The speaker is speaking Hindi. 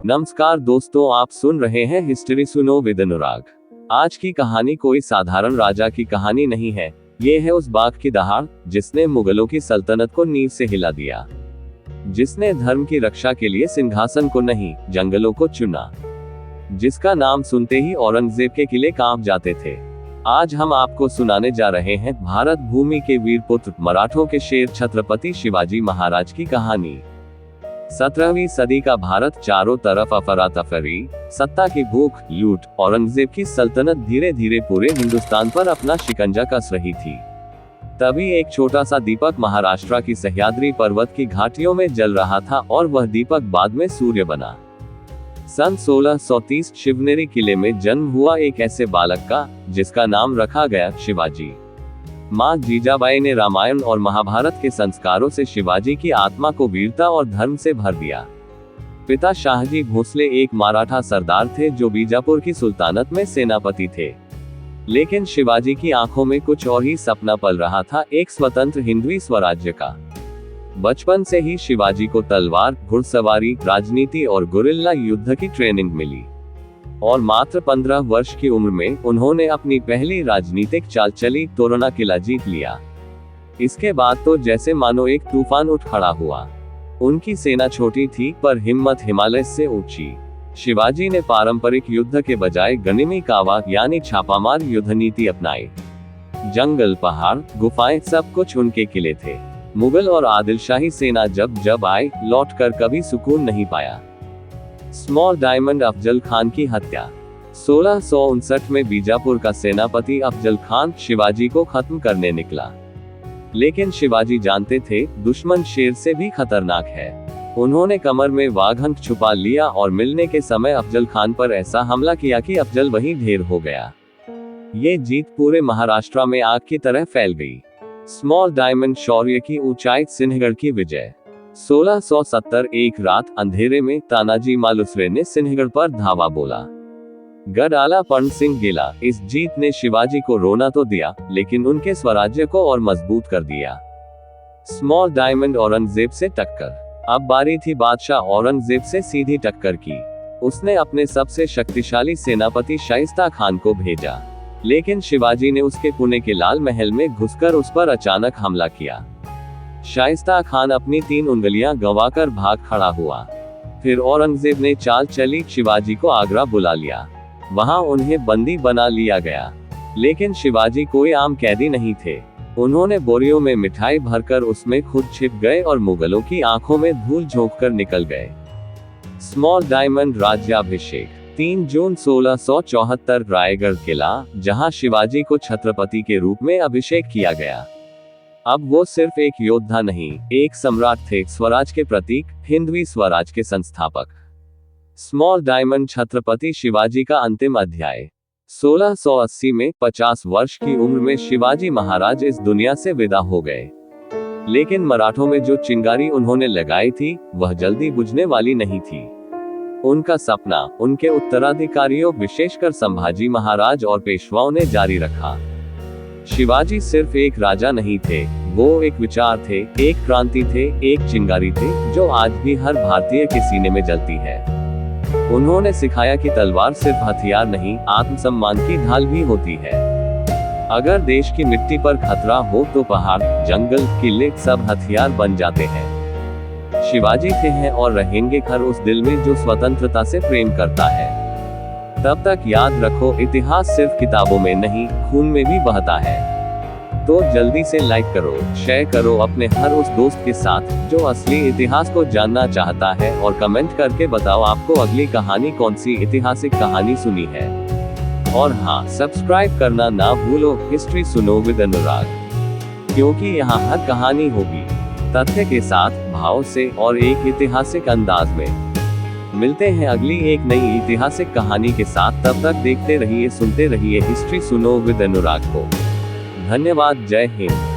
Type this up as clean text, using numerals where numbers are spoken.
नमस्कार दोस्तों, आप सुन रहे हैं हिस्ट्री सुनो विद अनुराग। आज की कहानी कोई साधारण राजा की कहानी नहीं है। ये है उस बाघ की दहाड़ जिसने मुगलों की सल्तनत को नींव से हिला दिया, जिसने धर्म की रक्षा के लिए सिंहासन को नहीं जंगलों को चुना, जिसका नाम सुनते ही औरंगजेब के किले कांप जाते थे। आज हम आपको सुनाने जा रहे हैं भारत भूमि के वीर पुत्र, मराठों के शेर छत्रपति शिवाजी महाराज की कहानी। 17वीं सदी का भारत चारों तरफ अफरा-तफरी, सत्ता की भूख, लूट, औरंगजेब की सल्तनत धीरे धीरे पूरे हिंदुस्तान पर अपना शिकंजा कस रही थी। तभी एक छोटा सा दीपक महाराष्ट्र की सह्याद्री पर्वत की घाटियों में जल रहा था और वह दीपक बाद में सूर्य बना। सन 1630 शिवनेरी किले में जन्म हुआ एक ऐसे बालक का जिसका नाम रखा गया शिवाजी। माँ जीजाबाई ने रामायण और महाभारत के संस्कारों से शिवाजी की आत्मा को वीरता और धर्म से भर दिया। पिता शाहजी भोसले एक मराठा सरदार थे जो बीजापुर की सुल्तानत में सेनापति थे। लेकिन शिवाजी की आंखों में कुछ और ही सपना पल रहा था, एक स्वतंत्र हिंदवी स्वराज्य का। बचपन से ही शिवाजी को तलवार, घुड़सवारी, राजनीति और गुरिल्ला युद्ध की ट्रेनिंग मिली और मात्र 15 वर्ष की उम्र में उन्होंने अपनी पहली राजनीतिक चाल चली, तोरना किला जीत लिया। इसके बाद तो जैसे मानो एक तूफान उठ खड़ा हुआ। उनकी सेना छोटी थी पर हिम्मत हिमालय से ऊंची। शिवाजी ने पारंपरिक युद्ध के बजाय गनिमी कावा यानी छापामार युद्ध नीति अपनाई। जंगल, पहाड़, गुफाएं, सब कुछ उनके किले थे। मुगल और आदिलशाही सेना जब आई, लौटकर कभी सुकून नहीं पाया। स्मॉल डायमंड अफजल खान की हत्या। 1659 में बीजापुर का सेनापति अफजल खान शिवाजी को खत्म करने निकला। लेकिन शिवाजी जानते थे दुश्मन शेर से भी खतरनाक है। उन्होंने कमर में वाघंक छुपा लिया और मिलने के समय अफजल खान पर ऐसा हमला किया कि अफजल वहीं ढेर हो गया। ये जीत पूरे महाराष्ट्र में आग की तरह फैल गई। स्मॉल डायमंड शौर्य की ऊंचाई, सिंहगढ़ की विजय। 1670 एक रात अंधेरे में तानाजी मालुसरे ने सिंहगढ़ पर धावा बोला। गढ़ाला पर्ण सिंह गिला। इस जीत ने शिवाजी को रोना तो दिया, लेकिन उनके स्वराज्य को और मजबूत कर दिया। स्मॉल डायमंड औरंगजेब से टक्कर। अब बारी थी बादशाह औरंगजेब से सीधी टक्कर की। उसने अपने सबसे शक्तिशाली सेनापति शाइस्ता खान को भेजा, लेकिन शिवाजी ने उसके पुणे के लाल महल में घुसकर उस पर अचानक हमला किया। शाइस्ता खान अपनी 3 उंगलियां गंवाकर भाग खड़ा हुआ। फिर औरंगजेब ने चाल चली, शिवाजी को आगरा बुला लिया। वहां उन्हें बंदी बना लिया गया। लेकिन शिवाजी कोई आम कैदी नहीं थे। उन्होंने बोरियों में मिठाई भरकर उसमें खुद छिप गए और मुगलों की आंखों में धूल झोंककर निकल गए। स्मॉल डायमंड राज्याभिषेक। 3 जून 1674 रायगढ़ किला, जहां शिवाजी को छत्रपति के रूप में अभिषेक किया गया। अब वो सिर्फ एक योद्धा नहीं, एक सम्राट थे, स्वराज के प्रतीक, हिंदवी स्वराज के संस्थापक। स्मॉल डायमंड छत्रपति शिवाजी का अंतिम अध्याय। 1680 में 50 वर्ष की उम्र में शिवाजी महाराज इस दुनिया से विदा हो गए। लेकिन मराठों में जो चिंगारी उन्होंने लगाई थी, वह जल्दी बुझने वाली नहीं थी। उनका सपना उनके उत्तराधिकारियों, विशेषकर संभाजी महाराज और पेशवाओं ने जारी रखा। शिवाजी सिर्फ एक राजा नहीं थे, वो एक विचार थे, एक क्रांति थे, एक चिंगारी थे, जो आज भी हर भारतीय के सीने में जलती है। उन्होंने सिखाया कि तलवार सिर्फ हथियार नहीं, आत्मसम्मान की ढाल भी होती है। अगर देश की मिट्टी पर खतरा हो तो पहाड़, जंगल, किले सब हथियार बन जाते हैं। शिवाजी थे हैं और रहेंगे हर उस दिल में जो स्वतंत्रता से प्रेम करता है। तब तक याद रखो, इतिहास सिर्फ किताबों में नहीं, खून में भी बहता है। तो जल्दी से लाइक करो, शेयर करो अपने हर उस दोस्त के साथ जो असली इतिहास को जानना चाहता है, और कमेंट करके बताओ आपको अगली कहानी कौन सी ऐतिहासिक कहानी सुनी है। और हाँ, सब्सक्राइब करना ना भूलो हिस्ट्री सुनो विद अनुराग, क्योंकि यहाँ हर कहानी होगी तथ्य के साथ, भाव से और एक ऐतिहासिक अंदाज में। मिलते हैं अगली एक नई ऐतिहासिक कहानी के साथ। तब तक देखते रहिए, सुनते रहिए हिस्ट्री सुनो विद अनुराग को। धन्यवाद। जय हिंद।